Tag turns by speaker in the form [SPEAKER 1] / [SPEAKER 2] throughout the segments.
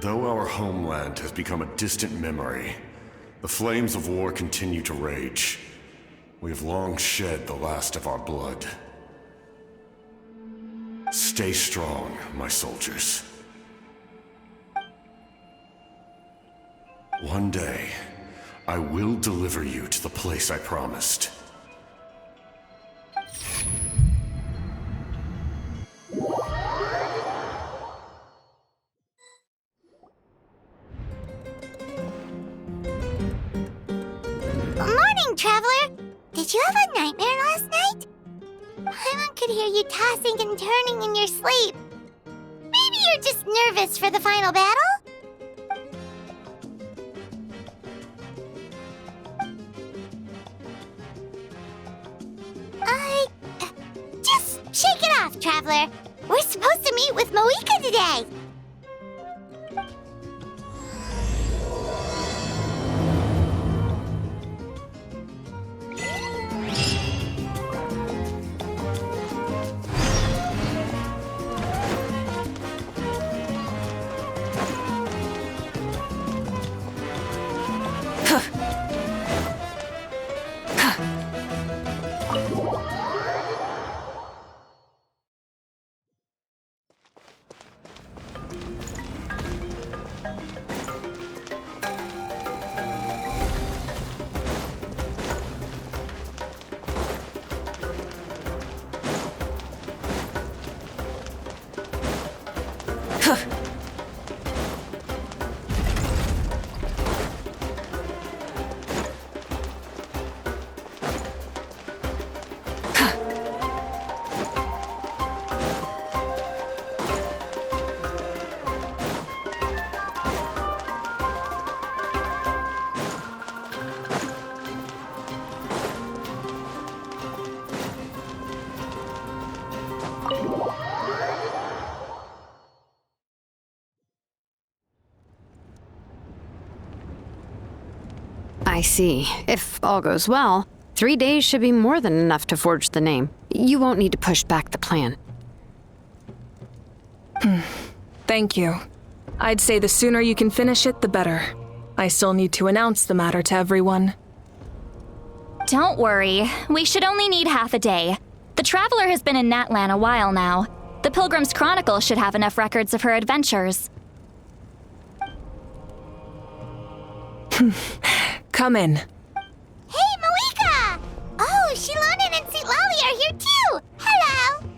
[SPEAKER 1] Though our homeland has become a distant memory, the flames of war continue to rage. We have long shed the last of our blood. Stay strong, my soldiers. One day, I will deliver you to the place I promised.
[SPEAKER 2] Morning, Traveler! Did you have a nightmare last night? Paimon could hear you tossing and turning in your sleep. Maybe you're just nervous for the final battle? Just shake it off, Traveler. We're supposed to meet with Moika today.
[SPEAKER 3] I see. If all goes well, 3 days should be more than enough to forge the name. You won't need to push back the plan.
[SPEAKER 4] Thank you. I'd say the sooner you can finish it, the better. I still need to announce the matter to everyone.
[SPEAKER 5] Don't worry. We should only need half a day. The Traveler has been in Natlan a while now. The Pilgrim's Chronicle should have enough records of her adventures.
[SPEAKER 4] Come in.
[SPEAKER 2] Hey, Moika! Oh, Shilonen and St. Lolly are here too! Hello!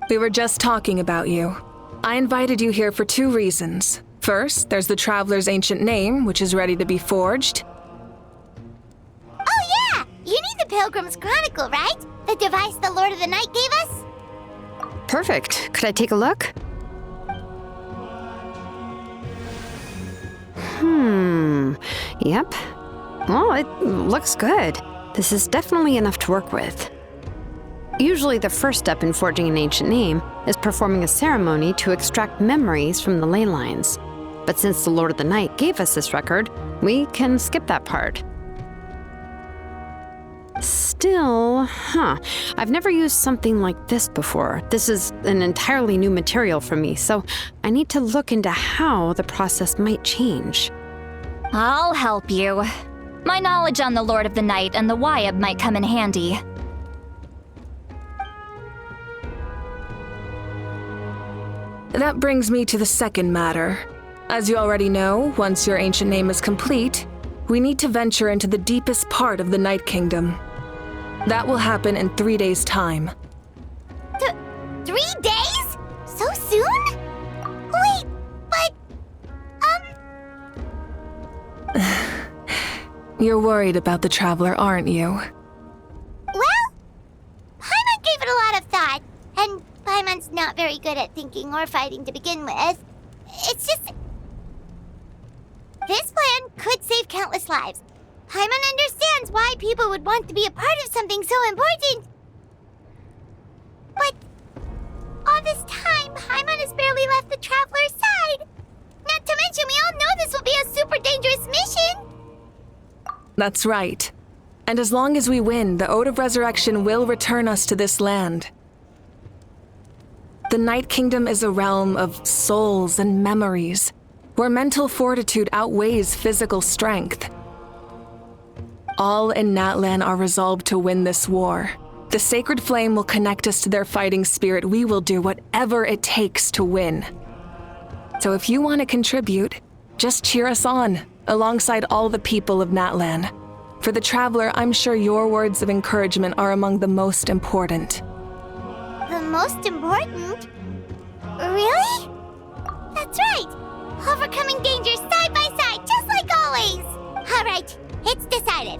[SPEAKER 4] We were just talking about you. I invited you here for 2 reasons. First, there's the Traveler's ancient name, which is ready to be forged.
[SPEAKER 2] Oh yeah! You need the Pilgrim's Chronicle, right? The device the Lord of the Night gave us?
[SPEAKER 3] Perfect. Could I take a look? Yep. Well, it looks good. This is definitely enough to work with. Usually the first step in forging an ancient name is performing a ceremony to extract memories from the ley lines. But since the Lord of the Night gave us this record, we can skip that part. Still, I've never used something like this before. This is an entirely new material for me, so I need to look into how the process might change.
[SPEAKER 5] I'll help you. My knowledge on the Lord of the Night and the Wyab might come in handy.
[SPEAKER 4] That brings me to the second matter. As you already know, once your ancient name is complete, we need to venture into the deepest part of the Night Kingdom. That will happen in 3 days' time.
[SPEAKER 2] 3 days? So soon? Wait, but...
[SPEAKER 4] You're worried about the Traveler, aren't you?
[SPEAKER 2] Well, Paimon gave it a lot of thought, and Paimon's not very good at thinking or fighting to begin with. It's just... This plan could save countless lives. Paimon understands why people would want to be a part of something so important. But all this time, Paimon has barely left the Traveler's side. Not to mention, we all know this will be a super dangerous mission.
[SPEAKER 4] That's right. And as long as we win, the Ode of Resurrection will return us to this land. The Night Kingdom is a realm of souls and memories. where mental fortitude outweighs physical strength. All in Natlan are resolved to win this war. The sacred flame will connect us to their fighting spirit. We will do whatever it takes to win. So if you want to contribute, just cheer us on, alongside all the people of Natlan. For the Traveler, I'm sure your words of encouragement are among the most important.
[SPEAKER 2] The most important? Really? That's right! Overcoming dangers side by side, just like always! Alright, it's decided.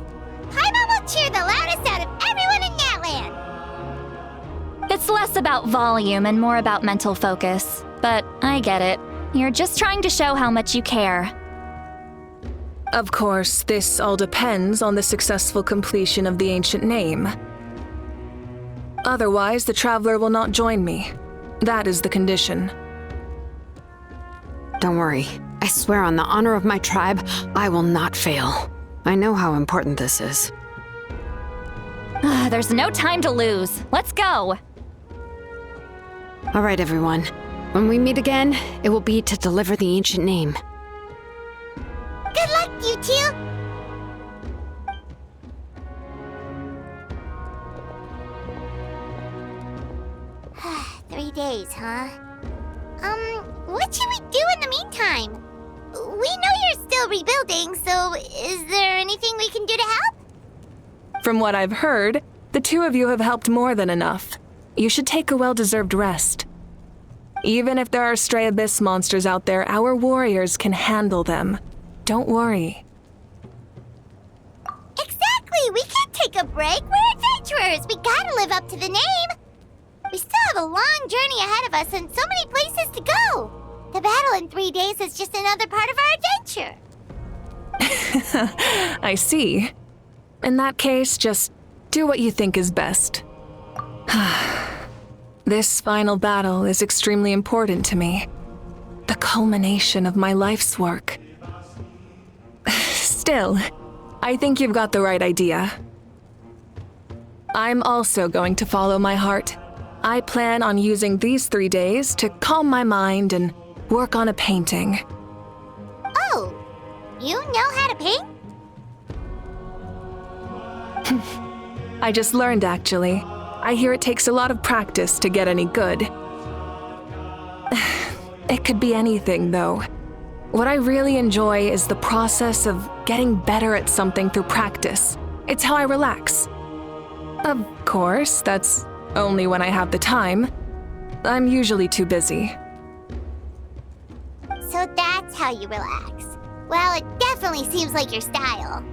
[SPEAKER 2] Paimon will cheer the loudest out of everyone in Natlan!
[SPEAKER 5] It's less about volume and more about mental focus. But I get it. You're just trying to show how much you care.
[SPEAKER 4] Of course, this all depends on the successful completion of the ancient name. Otherwise, the Traveler will not join me. That is the condition.
[SPEAKER 3] Don't worry. I swear on the honor of my tribe, I will not fail. I know how important this is.
[SPEAKER 5] There's no time to lose. Let's go.
[SPEAKER 3] All right, everyone. When we meet again, it will be to deliver the ancient name.
[SPEAKER 2] Good luck, you two! Days, huh? What should we do in the meantime? We know you're still rebuilding, so is there anything we can do to help?
[SPEAKER 4] From what I've heard, the two of you have helped more than enough. You should take a well-deserved rest. Even if there are stray abyss monsters out there, our warriors can handle them. Don't worry.
[SPEAKER 2] Exactly! We can't take a break! We're adventurers! We gotta live up to the name! We still have a long journey ahead of us and so many places to go! The battle in 3 days is just another part of our adventure!
[SPEAKER 4] I see. In that case, just do what you think is best. This final battle is extremely important to me. The culmination of my life's work. Still, I think you've got the right idea. I'm also going to follow my heart. I plan on using these 3 days to calm my mind and work on a painting.
[SPEAKER 2] Oh, you know how to paint?
[SPEAKER 4] I just learned, actually. I hear it takes a lot of practice to get any good. It could be anything, though. What I really enjoy is the process of getting better at something through practice. It's how I relax. Of course, that's only when I have the time. I'm usually too busy.
[SPEAKER 2] So that's how you relax. Well, it definitely seems like your style.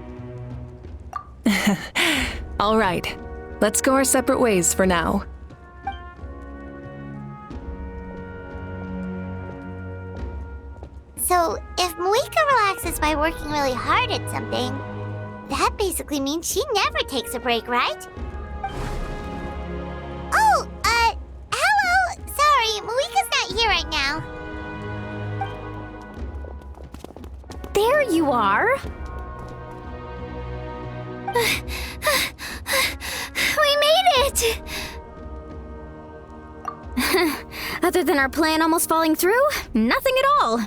[SPEAKER 4] All right, let's go our separate ways for now.
[SPEAKER 2] So, if Moika relaxes by working really hard at something, that basically means she never takes a break, right? Oh, hello! Sorry, Moika's not here right now.
[SPEAKER 5] There you are.
[SPEAKER 2] We made it!
[SPEAKER 5] Other than our plan almost falling through, nothing at all.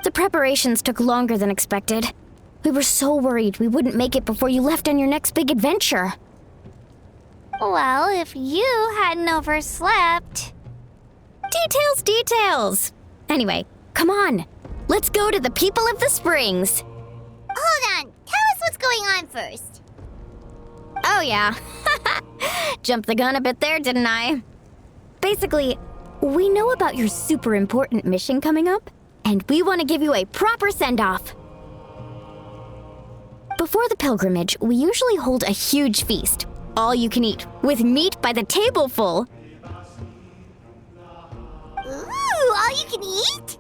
[SPEAKER 5] The preparations took longer than expected. We were so worried we wouldn't make it before you left on your next big adventure.
[SPEAKER 2] Well, if you hadn't overslept...
[SPEAKER 5] Details! Anyway, come on. Let's go to the people of the Springs.
[SPEAKER 2] Hold on, tell us what's going on first.
[SPEAKER 5] Oh yeah. Jumped the gun a bit there, didn't I? Basically, we know about your super important mission coming up, and we want to give you a proper send-off. Before the pilgrimage, we usually hold a huge feast, all you can eat, with meat by the tableful.
[SPEAKER 2] Ooh, all you can eat?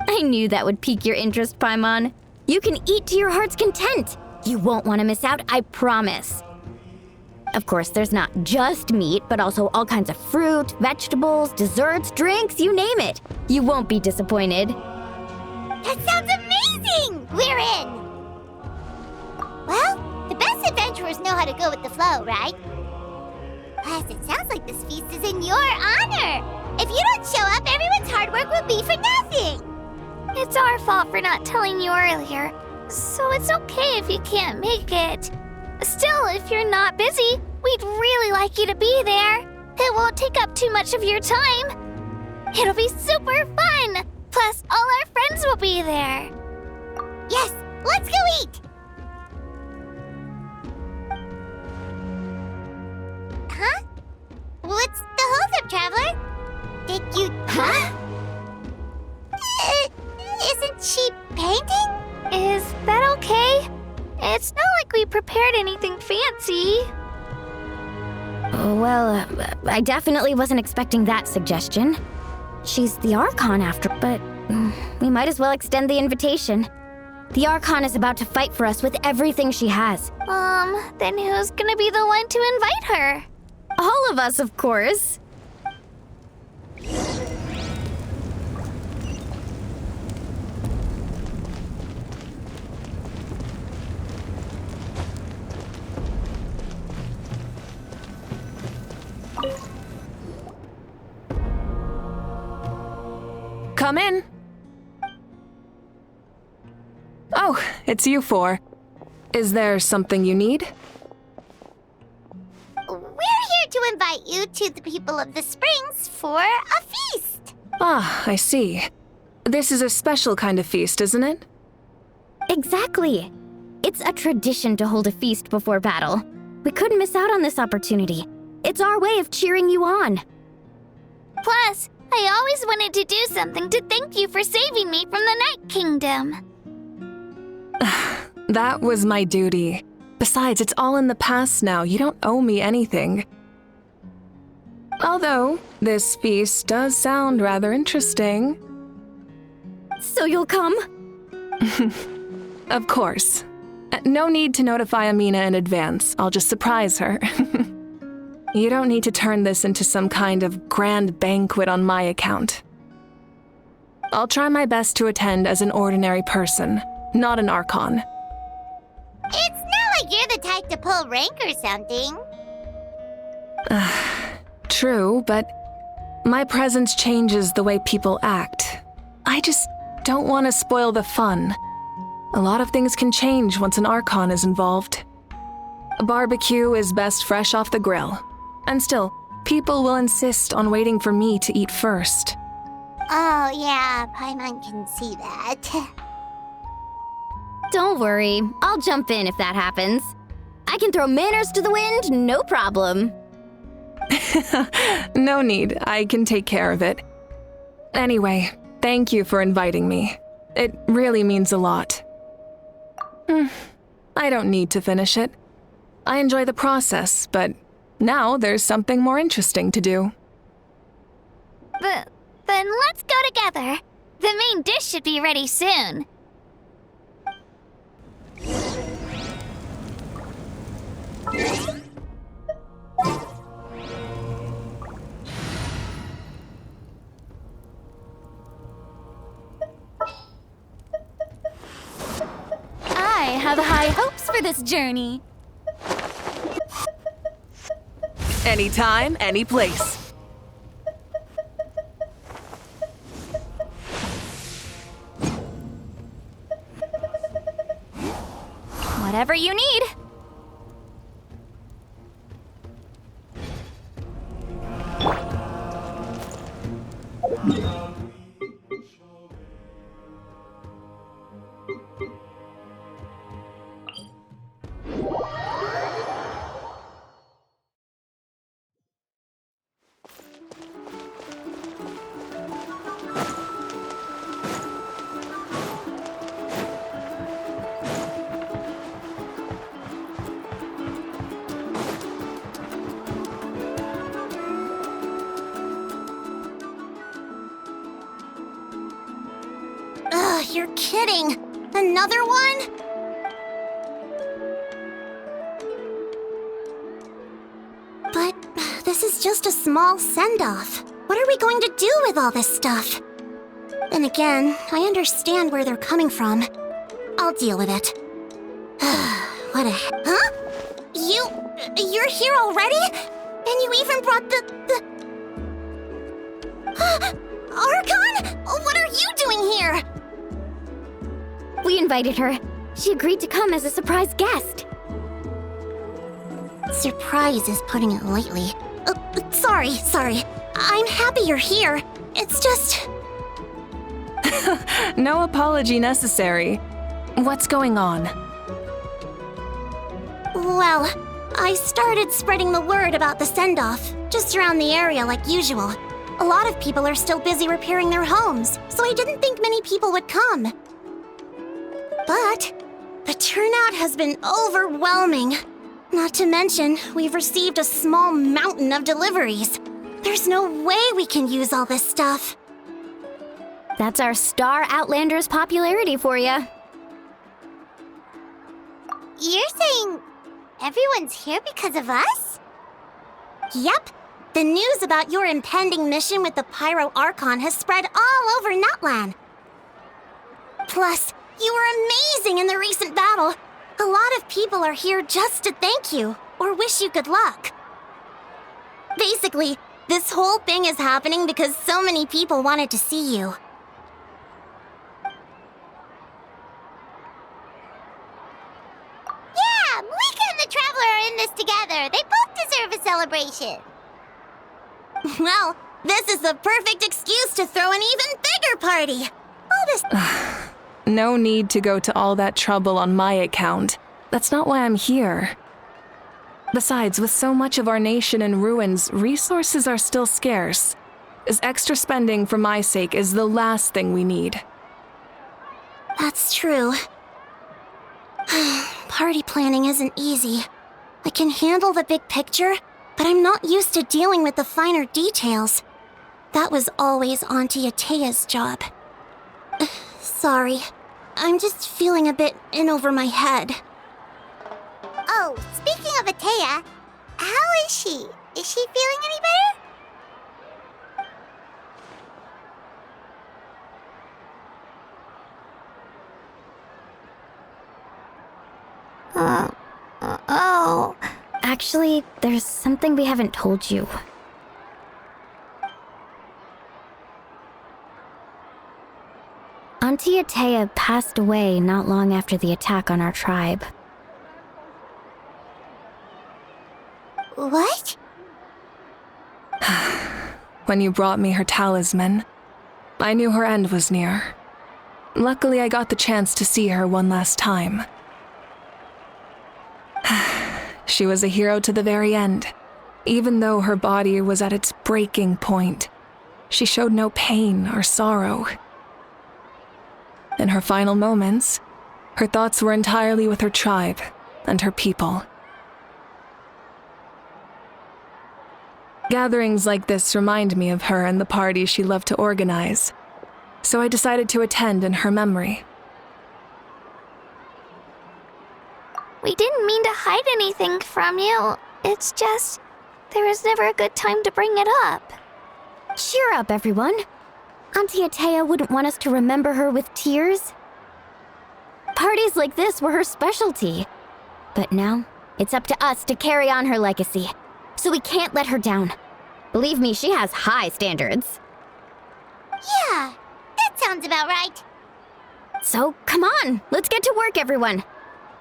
[SPEAKER 5] I knew that would pique your interest, Paimon. You can eat to your heart's content. You won't want to miss out, I promise. Of course, there's not just meat, but also all kinds of fruit, vegetables, desserts, drinks, you name it. You won't be disappointed.
[SPEAKER 2] That sounds amazing! We're in! Well, the best adventurers know how to go with the flow, right? Plus, it sounds like this feast is in your honor. If you don't show up, everyone's hard work will be for nothing. It's our fault for not telling you earlier, so it's okay if you can't make it. Still, if you're not busy, we'd really like you to be there. It won't take up too much of your time. It'll be super fun. Plus, all our friends will be there. Yes, let's go eat. Huh? What's the holdup, Traveler? Did you... Huh? Isn't she painting? Is that okay? It's not like we prepared anything fancy.
[SPEAKER 5] Well, I definitely wasn't expecting that suggestion. She's the Archon after, but we might as well extend the invitation. The Archon is about to fight for us with everything she has.
[SPEAKER 2] Then who's gonna be the one to invite her?
[SPEAKER 5] All of us, of course.
[SPEAKER 4] Come in. Oh, it's you four. Is there something you need?
[SPEAKER 2] We're here to invite you to the people of the Springs for a feast.
[SPEAKER 4] Ah, I see. This is a special kind of feast, isn't it?
[SPEAKER 5] Exactly. It's a tradition to hold a feast before battle. We couldn't miss out on this opportunity. It's our way of cheering you on.
[SPEAKER 2] Plus, I always wanted to do something to thank you for saving me from the Night Kingdom.
[SPEAKER 4] That was my duty. Besides, it's all in the past now. You don't owe me anything. Although, this feast does sound rather interesting.
[SPEAKER 5] So you'll come?
[SPEAKER 4] Of course. No need to notify Amina in advance. I'll just surprise her. You don't need to turn this into some kind of grand banquet on my account. I'll try my best to attend as an ordinary person, not an Archon.
[SPEAKER 2] It's not like you're the type to pull rank or something.
[SPEAKER 4] True, but my presence changes the way people act. I just don't want to spoil the fun. A lot of things can change once an Archon is involved. A barbecue is best fresh off the grill. And still, people will insist on waiting for me to eat first.
[SPEAKER 2] Oh, yeah, Paimon can see that.
[SPEAKER 5] Don't worry, I'll jump in if that happens. I can throw manners to the wind, no problem.
[SPEAKER 4] No need, I can take care of it. Anyway, thank you for inviting me. It really means a lot. I don't need to finish it. I enjoy the process, but now there's something more interesting to do.
[SPEAKER 2] Then let's go together. The main dish should be ready soon.
[SPEAKER 6] I have high hopes for this journey.
[SPEAKER 4] Anytime, any place.
[SPEAKER 6] Whatever you need.
[SPEAKER 2] Ugh, you're kidding. Another one? But this is just a small send-off. What are we going to do with all this stuff? Then again, I understand where they're coming from. I'll deal with it. What a... Huh? You're here already? And you even brought the... Archon? What are you doing here?
[SPEAKER 5] We invited her. She agreed to come as a surprise guest.
[SPEAKER 2] Surprise is putting it lightly. Sorry. I'm happy you're here. It's just...
[SPEAKER 4] No apology necessary. What's going on?
[SPEAKER 2] Well, I started spreading the word about the send-off, just around the area like usual. A lot of people are still busy repairing their homes, so I didn't think many people would come. But the turnout has been overwhelming. Not to mention, we've received a small mountain of deliveries. There's no way we can use all this stuff.
[SPEAKER 5] That's our Star Outlander's popularity for you.
[SPEAKER 2] You're saying everyone's here because of us? Yep. The news about your impending mission with the Pyro Archon has spread all over Nutland. Plus, you were amazing in the recent battle. A lot of people are here just to thank you, or wish you good luck. Basically, this whole thing is happening because so many people wanted to see you. Yeah, Malika and the Traveler are in this together. They both deserve a celebration. Well, this is the perfect excuse to throw an even bigger party. All this...
[SPEAKER 4] No need to go to all that trouble on my account. That's not why I'm here. Besides, with so much of our nation in ruins, resources are still scarce. This extra spending for my sake is the last thing we need.
[SPEAKER 2] That's true. Party planning isn't easy. I can handle the big picture, but I'm not used to dealing with the finer details. That was always Auntie Atea's job. Sorry. I'm just feeling a bit in over my head. Oh, speaking of Atea, how is she? Is she feeling any better? Oh.
[SPEAKER 5] Actually, there's something we haven't told you. Auntie Atea passed away not long after the attack on our tribe.
[SPEAKER 2] What?
[SPEAKER 4] When you brought me her talisman, I knew her end was near. Luckily, I got the chance to see her one last time. She was a hero to the very end. Even though her body was at its breaking point, she showed no pain or sorrow. In her final moments, her thoughts were entirely with her tribe and her people. Gatherings like this remind me of her and the parties she loved to organize, so I decided to attend in her memory.
[SPEAKER 6] We didn't mean to hide anything from you. It's just, there was never a good time to bring it up.
[SPEAKER 5] Cheer up, everyone. Auntie Atea wouldn't want us to remember her with tears. Parties like this were her specialty. But now, it's up to us to carry on her legacy. So we can't let her down. Believe me, she has high standards.
[SPEAKER 2] Yeah, that sounds about right.
[SPEAKER 5] So, come on, let's get to work, everyone.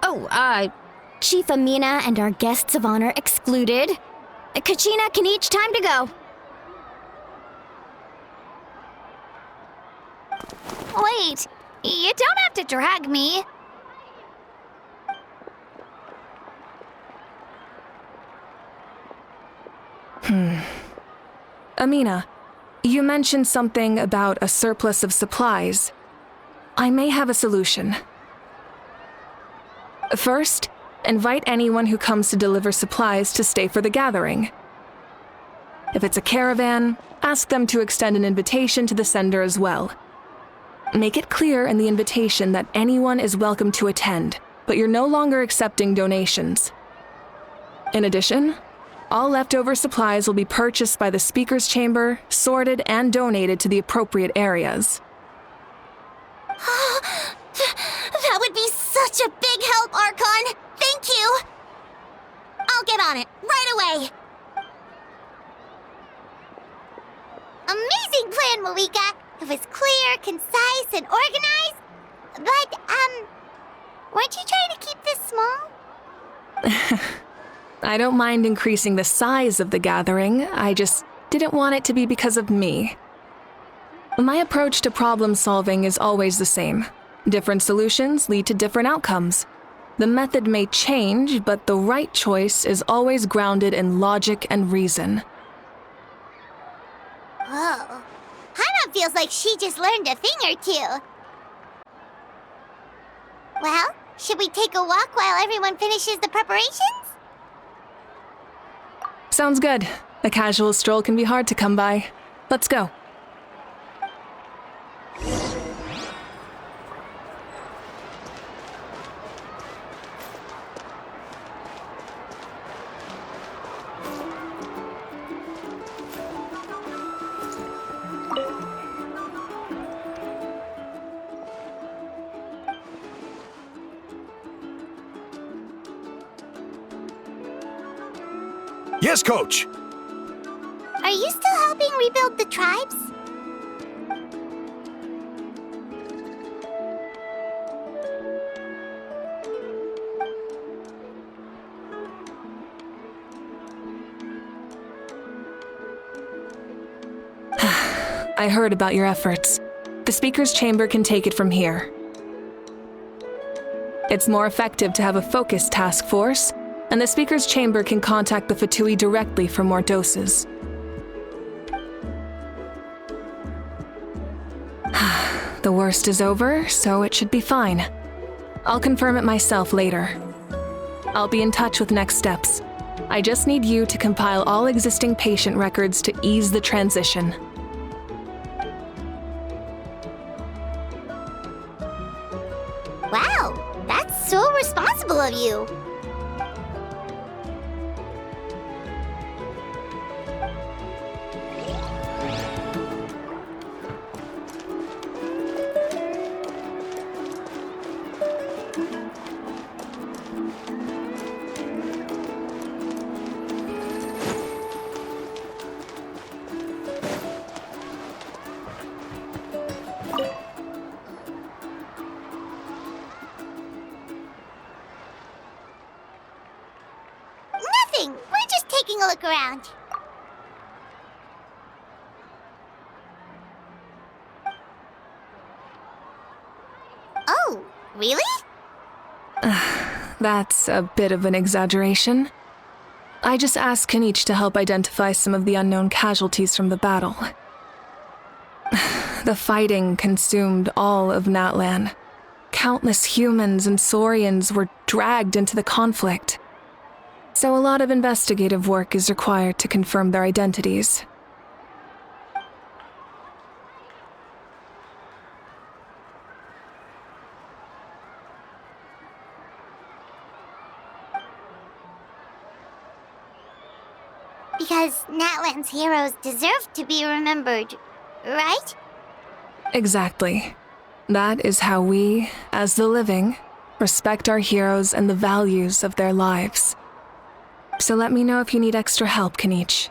[SPEAKER 5] Oh, Chief Amina and our guests of honor excluded. Kachina can each time to go.
[SPEAKER 6] Wait, you don't have to drag me.
[SPEAKER 4] Amina, you mentioned something about a surplus of supplies. I may have a solution. First, invite anyone who comes to deliver supplies to stay for the gathering. If it's a caravan, ask them to extend an invitation to the sender as well. Make it clear in the invitation that anyone is welcome to attend, but you're no longer accepting donations. In addition, all leftover supplies will be purchased by the speaker's chamber, sorted, and donated to the appropriate areas.
[SPEAKER 2] That would be such a big help, Archon! Thank you! I'll get on it, right away! Malika. It was clear, concise, and organized. But, weren't you trying to keep this small?
[SPEAKER 4] I don't mind increasing the size of the gathering, I just didn't want it to be because of me. My approach to problem solving is always the same. Different solutions lead to different outcomes. The method may change, but the right choice is always grounded in logic and reason.
[SPEAKER 2] Whoa. Hana feels like she just learned a thing or two. Well, should we take a walk while everyone finishes the preparations?
[SPEAKER 4] Sounds good. A casual stroll can be hard to come by. Let's go.
[SPEAKER 7] Yes, Coach!
[SPEAKER 2] Are you still helping rebuild the tribes?
[SPEAKER 4] I heard about your efforts. The Speaker's Chamber can take it from here. It's more effective to have a focused task force, and the Speaker's Chamber can contact the Fatui directly for more doses. The worst is over, so it should be fine. I'll confirm it myself later. I'll be in touch with next steps. I just need you to compile all existing patient records to ease the transition.
[SPEAKER 2] Wow, that's so responsible of you. Nothing. We're just taking a look around. Oh, really?
[SPEAKER 4] That's a bit of an exaggeration. I just asked Kanich to help identify some of the unknown casualties from the battle. The fighting consumed all of Natlan. Countless humans and Saurians were dragged into the conflict. So a lot of investigative work is required to confirm their identities.
[SPEAKER 2] Because Natlan's heroes deserve to be remembered, right?
[SPEAKER 4] Exactly. That is how we, as the living, respect our heroes and the values of their lives. So let me know if you need extra help, Kanich.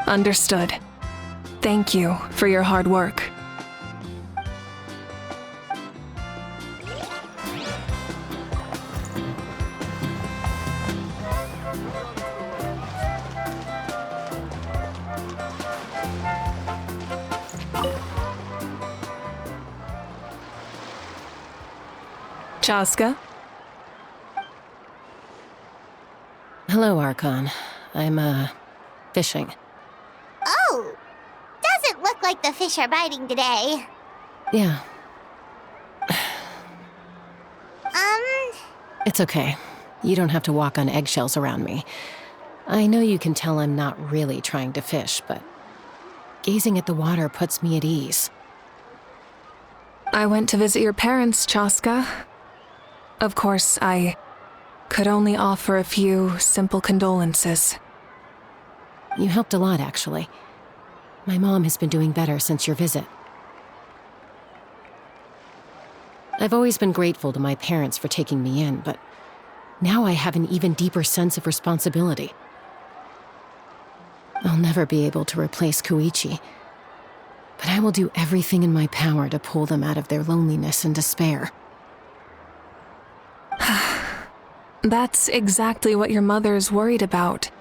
[SPEAKER 4] Understood. Thank you for your hard work. Chaska?
[SPEAKER 8] Hello, Archon. I'm, fishing.
[SPEAKER 2] Oh, doesn't look like the fish are biting today.
[SPEAKER 8] Yeah,
[SPEAKER 2] Um,
[SPEAKER 8] it's okay. You don't have to walk on eggshells around me. I know you can tell I'm not really trying to fish, but gazing at the water puts me at ease.
[SPEAKER 4] I went to visit your parents, Chaska. Of course, I could only offer a few simple condolences.
[SPEAKER 8] You helped a lot, actually. My mom has been doing better since your visit. I I've always been grateful to my parents for taking me in, but now I have an even deeper sense of responsibility. I'll never be able to replace Koichi, but I will do everything in my power to pull them out of their loneliness and despair.
[SPEAKER 4] That's exactly what your mother is worried about.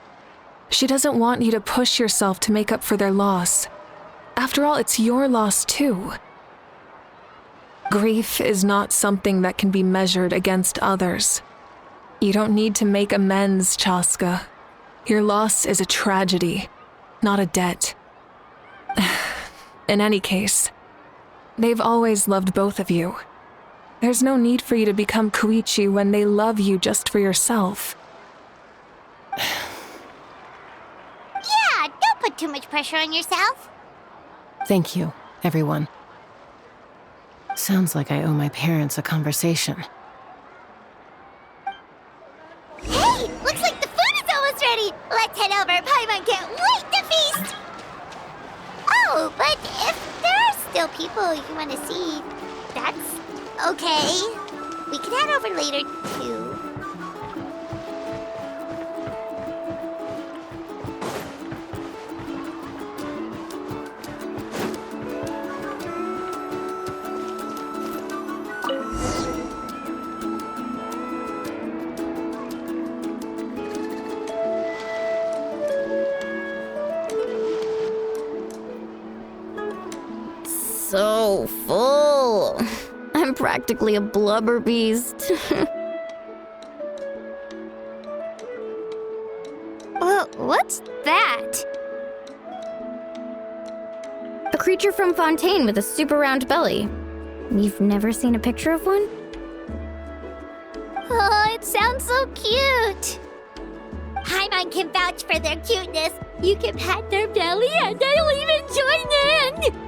[SPEAKER 4] She doesn't want you to push yourself to make up for their loss. After all, it's your loss too. Grief is not something that can be measured against others. You don't need to make amends, Chaska. Your loss is a tragedy, not a debt. In any case, they've always loved both of you. There's no need for you to become Koichi when they love you just for yourself.
[SPEAKER 2] Yeah, don't put too much pressure on yourself.
[SPEAKER 8] Thank you, everyone. Sounds like I owe my parents a conversation.
[SPEAKER 2] Hey, looks like the food is almost ready. Let's head over. Paimon can't wait to feast. Oh, but if there are still people you want to see, that's okay. We can head over later, too.
[SPEAKER 5] So full. I'm practically a blubber beast.
[SPEAKER 6] What's that?
[SPEAKER 5] A creature from Fontaine with a super round belly. You've never seen a picture of one?
[SPEAKER 6] Oh, it sounds so cute.
[SPEAKER 2] Paimon can vouch for their cuteness. You can pat their belly and they'll even join in.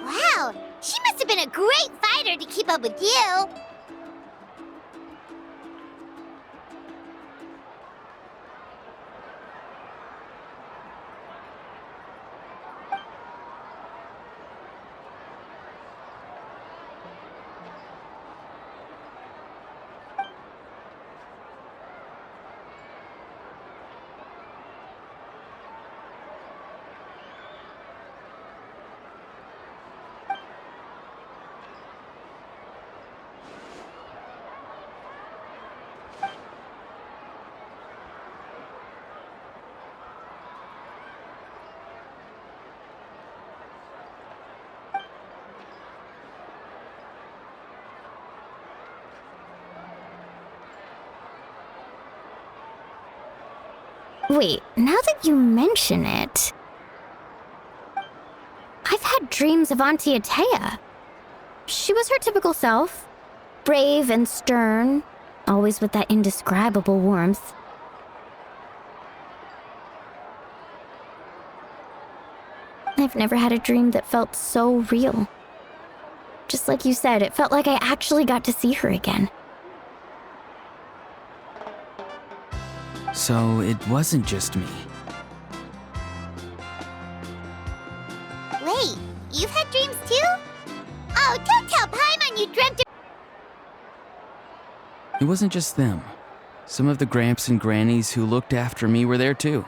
[SPEAKER 2] Wow, she must have been a great fighter to keep up with you.
[SPEAKER 5] Wait, now that you mention it, I've had dreams of Auntie Atea. She was her typical self, brave and stern, always with that indescribable warmth. I've never had a dream that felt so real. Just like you said, it felt like I actually got to see her again.
[SPEAKER 7] So it wasn't just me.
[SPEAKER 2] Wait, you've had dreams too? Oh, don't tell Paimon you dreamt of...
[SPEAKER 7] It wasn't just them. Some of the Gramps and Grannies who looked after me were there too.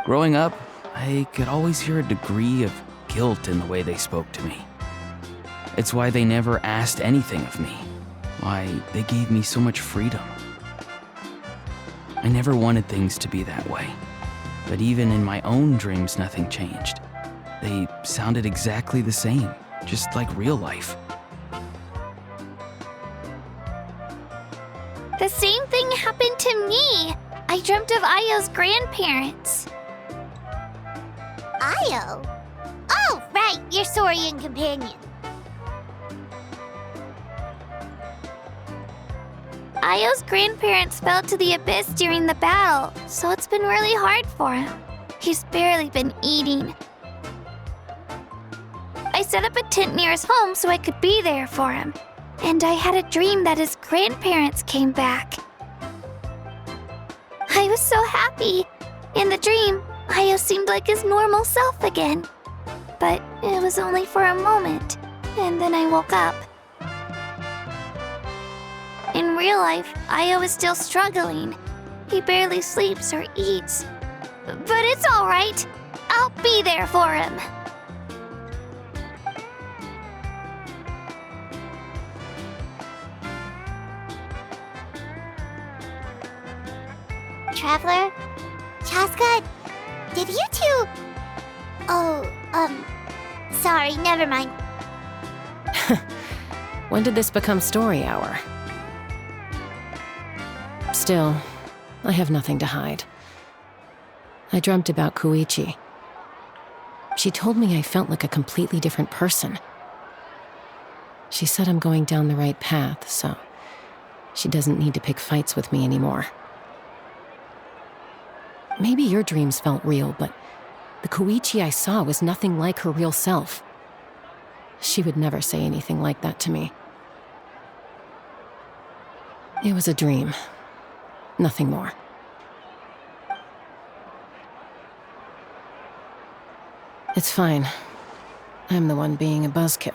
[SPEAKER 7] Growing up, I could always hear a degree of guilt in the way they spoke to me. It's why they never asked anything of me. Why they gave me so much freedom. I never wanted things to be that way. But even in my own dreams, nothing changed. They sounded exactly the same, just like real life.
[SPEAKER 6] The same thing happened to me. I dreamt of Ayo's grandparents.
[SPEAKER 2] Ayo? Oh, right! right, your Saurian companion.
[SPEAKER 6] Io's grandparents fell to the abyss during the battle, so it's been really hard for him. He's barely been eating. I set up a tent near his home so I could be there for him. And I had a dream that his grandparents came back. I was so happy. In the dream, Io seemed like his normal self again. But it was only for a moment, and then I woke up. In real life, Io is still struggling. He barely sleeps or eats. But it's all right. I'll be there for him.
[SPEAKER 2] Traveler? Chaska? Did you two... Oh, sorry, never mind.
[SPEAKER 8] When did this become story hour? Still, I have nothing to hide. I dreamt about Koichi. She told me I felt like a completely different person. She said I'm going down the right path, so she doesn't need to pick fights with me anymore. Maybe your dreams felt real, but the Koichi I saw was nothing like her real self. She would never say anything like that to me. It was a dream. Nothing more. It's fine. I'm the one being a buzzkill.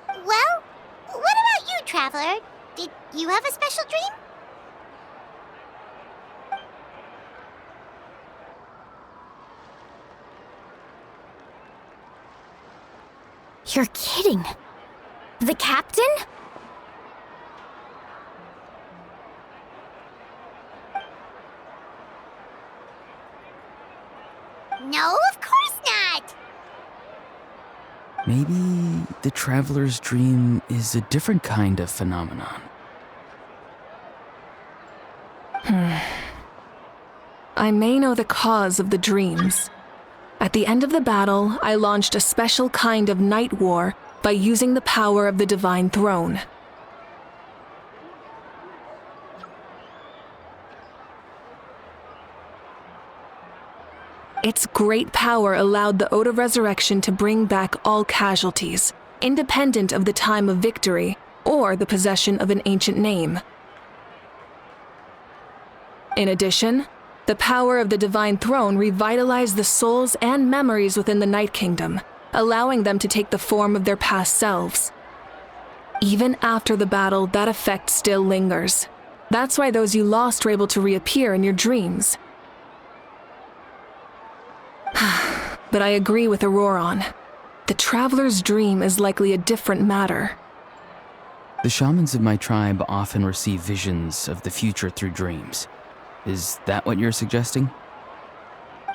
[SPEAKER 2] Well, what about you, Traveler? Did you have a special dream?
[SPEAKER 5] You're kidding. The captain?
[SPEAKER 2] No, of course not!
[SPEAKER 7] Maybe the traveler's dream is a different kind of phenomenon.
[SPEAKER 4] I may know the cause of the dreams. At the end of the battle, I launched a special kind of night war by using the power of the Divine Throne. Its great power allowed the Ode of Resurrection to bring back all casualties, independent of the time of victory or the possession of an ancient name. In addition, the power of the Divine Throne revitalized the souls and memories within the Night Kingdom, allowing them to take the form of their past selves. Even after the battle, that effect still lingers. That's why those you lost were able to reappear in your dreams. But I agree with Auroron. The Traveler's dream is likely a different matter.
[SPEAKER 7] The shamans of my tribe often receive visions of the future through dreams. Is that what you're suggesting?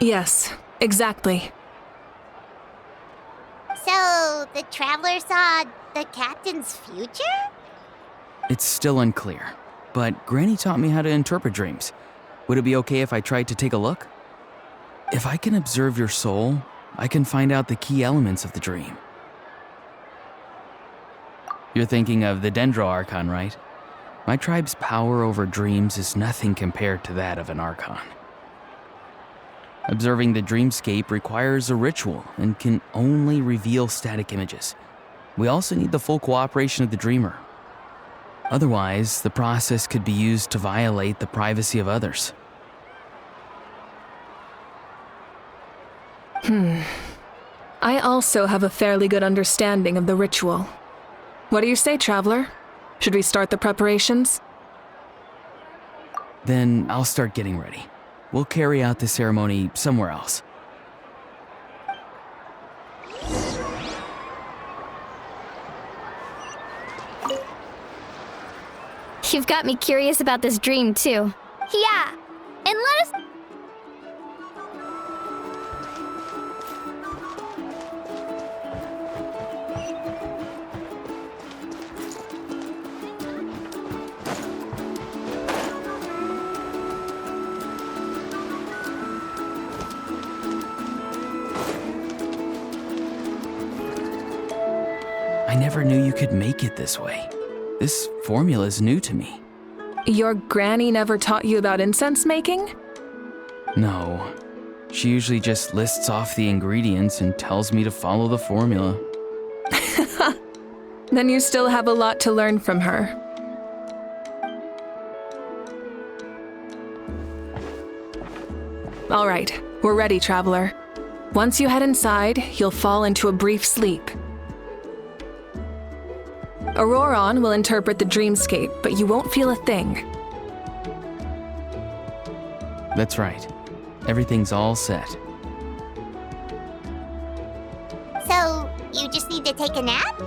[SPEAKER 4] Yes, exactly.
[SPEAKER 2] So, the Traveler saw the captain's future?
[SPEAKER 7] It's still unclear, but Granny taught me how to interpret dreams. Would it be okay if I tried to take a look? If I can observe your soul, I can find out the key elements of the dream. You're thinking of the Dendro Archon, right? My tribe's power over dreams is nothing compared to that of an Archon. Observing the dreamscape requires a ritual and can only reveal static images. We also need the full cooperation of the dreamer. Otherwise, the process could be used to violate the privacy of others.
[SPEAKER 4] I also have a fairly good understanding of the ritual. What do you say, Traveler? Should we start the preparations?
[SPEAKER 7] Then I'll start getting ready. We'll carry out the ceremony somewhere else.
[SPEAKER 5] You've got me curious about this dream, too.
[SPEAKER 6] Yeah, and let us...
[SPEAKER 7] never knew you could make it this way. This formula is new to me.
[SPEAKER 4] Your granny never taught you about incense making?
[SPEAKER 7] No. She usually just lists off the ingredients and tells me to follow the formula.
[SPEAKER 4] Then you still have a lot to learn from her. All right, we're ready, traveler. Once you head inside, you'll fall into a brief sleep. Auroron will interpret the dreamscape, but you won't feel a thing.
[SPEAKER 7] That's right. Everything's all set.
[SPEAKER 2] So, you just need to take a nap?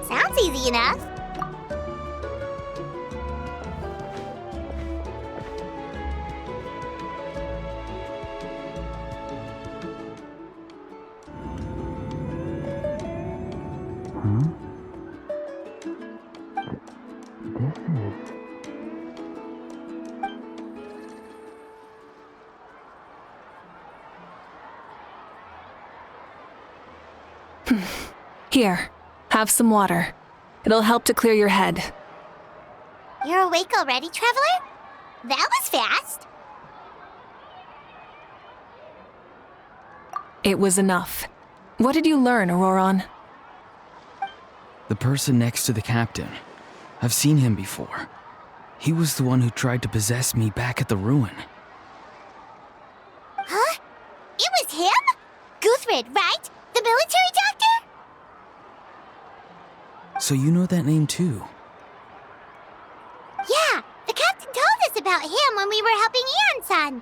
[SPEAKER 2] Sounds easy enough.
[SPEAKER 4] Here, have some water. It'll help to clear your head.
[SPEAKER 2] You're awake already, Traveler? That was fast.
[SPEAKER 4] It was enough. What did you learn, Auroron?
[SPEAKER 7] The person next to the captain. I've seen him before. He was the one who tried to possess me back at the ruin.
[SPEAKER 2] Huh? It was him? Guthrid, right? The military doctor?
[SPEAKER 7] So you know that name too?
[SPEAKER 2] Yeah, the captain told us about him when we were helping Eon-san.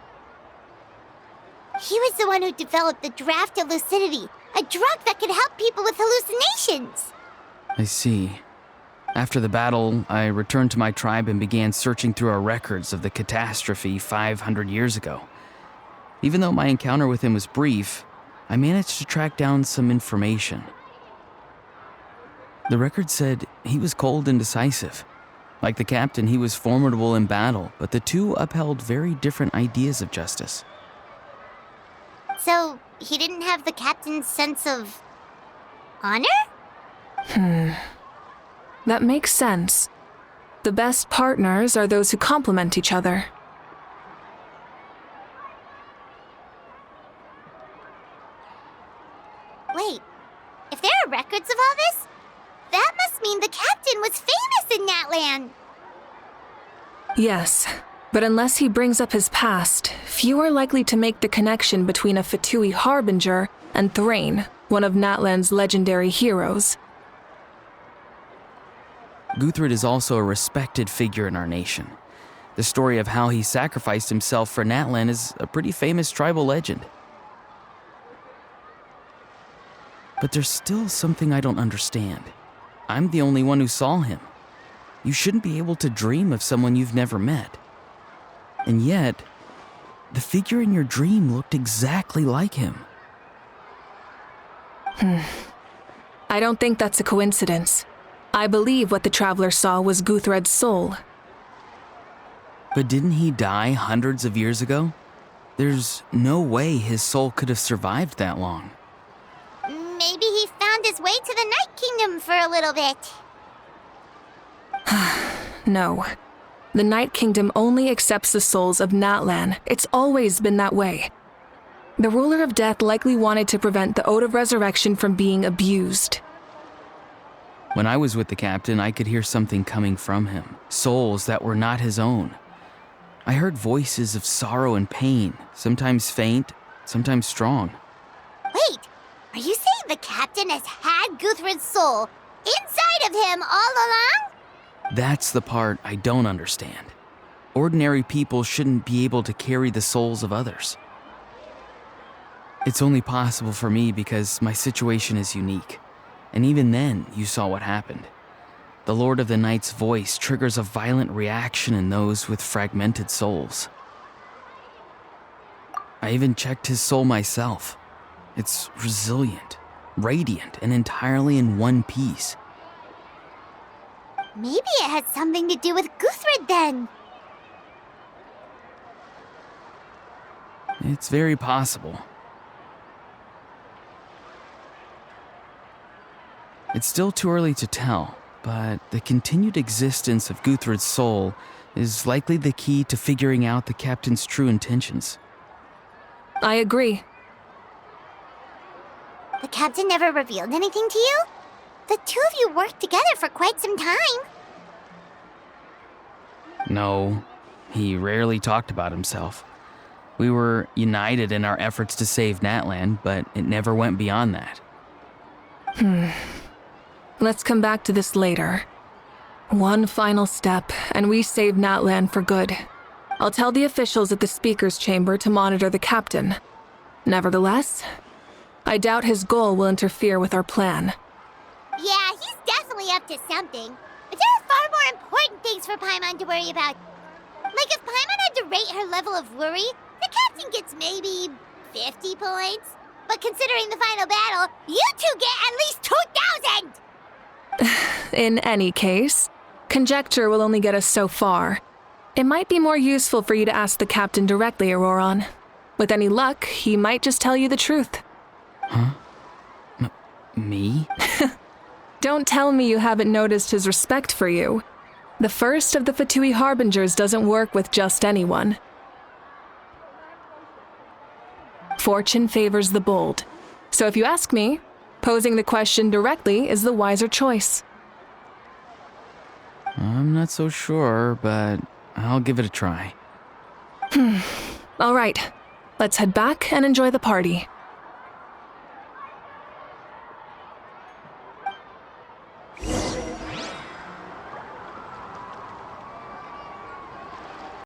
[SPEAKER 2] He was the one who developed the draft of lucidity, a drug that could help people with hallucinations.
[SPEAKER 7] I see. After the battle, I returned to my tribe and began searching through our records of the catastrophe 500 years ago. Even though my encounter with him was brief, I managed to track down some information. The record said he was cold and decisive. Like the captain, he was formidable in battle, but the two upheld very different ideas of justice.
[SPEAKER 2] So, he didn't have the captain's sense of honor?
[SPEAKER 4] That makes sense. The best partners are those who complement each other.
[SPEAKER 2] Wait, if there are records of all this, that must mean the captain was famous in that land.
[SPEAKER 4] Yes, but unless he brings up his past, few are likely to make the connection between a Fatui harbinger and Thrain, one of Natlan's legendary heroes.
[SPEAKER 7] Guthrid is also a respected figure in our nation. The story of how he sacrificed himself for Natlan is a pretty famous tribal legend. But there's still something I don't understand. I'm the only one who saw him. You shouldn't be able to dream of someone you've never met. And yet, the figure in your dream looked exactly like him.
[SPEAKER 4] I don't think that's a coincidence. I believe what the traveler saw was Guthred's soul.
[SPEAKER 7] But didn't he die hundreds of years ago? There's no way his soul could have survived that long.
[SPEAKER 2] Maybe he found his way to the Night Kingdom for a little bit.
[SPEAKER 4] No. The Night Kingdom only accepts the souls of Natlan. It's always been that way. The ruler of death likely wanted to prevent the Ode of Resurrection from being abused.
[SPEAKER 7] When I was with the captain, I could hear something coming from him, souls that were not his own. I heard voices of sorrow and pain, sometimes faint, sometimes strong.
[SPEAKER 2] Wait, are you saying the captain has had Guthrid's soul inside of him all along?
[SPEAKER 7] That's the part I don't understand. Ordinary people shouldn't be able to carry the souls of others. It's only possible for me because my situation is unique. And even then, you saw what happened. The Lord of the Night's voice triggers a violent reaction in those with fragmented souls. I even checked his soul myself. It's resilient, radiant, and entirely in one piece.
[SPEAKER 2] Maybe it had something to do with Guthrid then.
[SPEAKER 7] It's very possible. It's still too early to tell, but the continued existence of Guthrud's soul is likely the key to figuring out the captain's true intentions.
[SPEAKER 4] I agree.
[SPEAKER 2] The captain never revealed anything to you? The two of you worked together for quite some time.
[SPEAKER 7] No, he rarely talked about himself. We were united in our efforts to save Natlan, but it never went beyond that.
[SPEAKER 4] Let's come back to this later. One final step, and we save Natlan for good. I'll tell the officials at the speaker's chamber to monitor the captain. Nevertheless, I doubt his goal will interfere with our plan.
[SPEAKER 2] Yeah, he's definitely up to something. But there are far more important things for Paimon to worry about. Like if Paimon had to rate her level of worry, the captain gets maybe 50 points. But considering the final battle, you two get at least 2,000!
[SPEAKER 4] In any case, conjecture will only get us so far. It might be more useful for you to ask the captain directly, Auroron. With any luck, he might just tell you the truth.
[SPEAKER 7] Huh? Me?
[SPEAKER 4] Don't tell me you haven't noticed his respect for you. The first of the Fatui Harbingers doesn't work with just anyone. Fortune favors the bold. So if you ask me, posing the question directly is the wiser choice.
[SPEAKER 7] I'm not so sure, but I'll give it a try.
[SPEAKER 4] All right, let's head back and enjoy the party.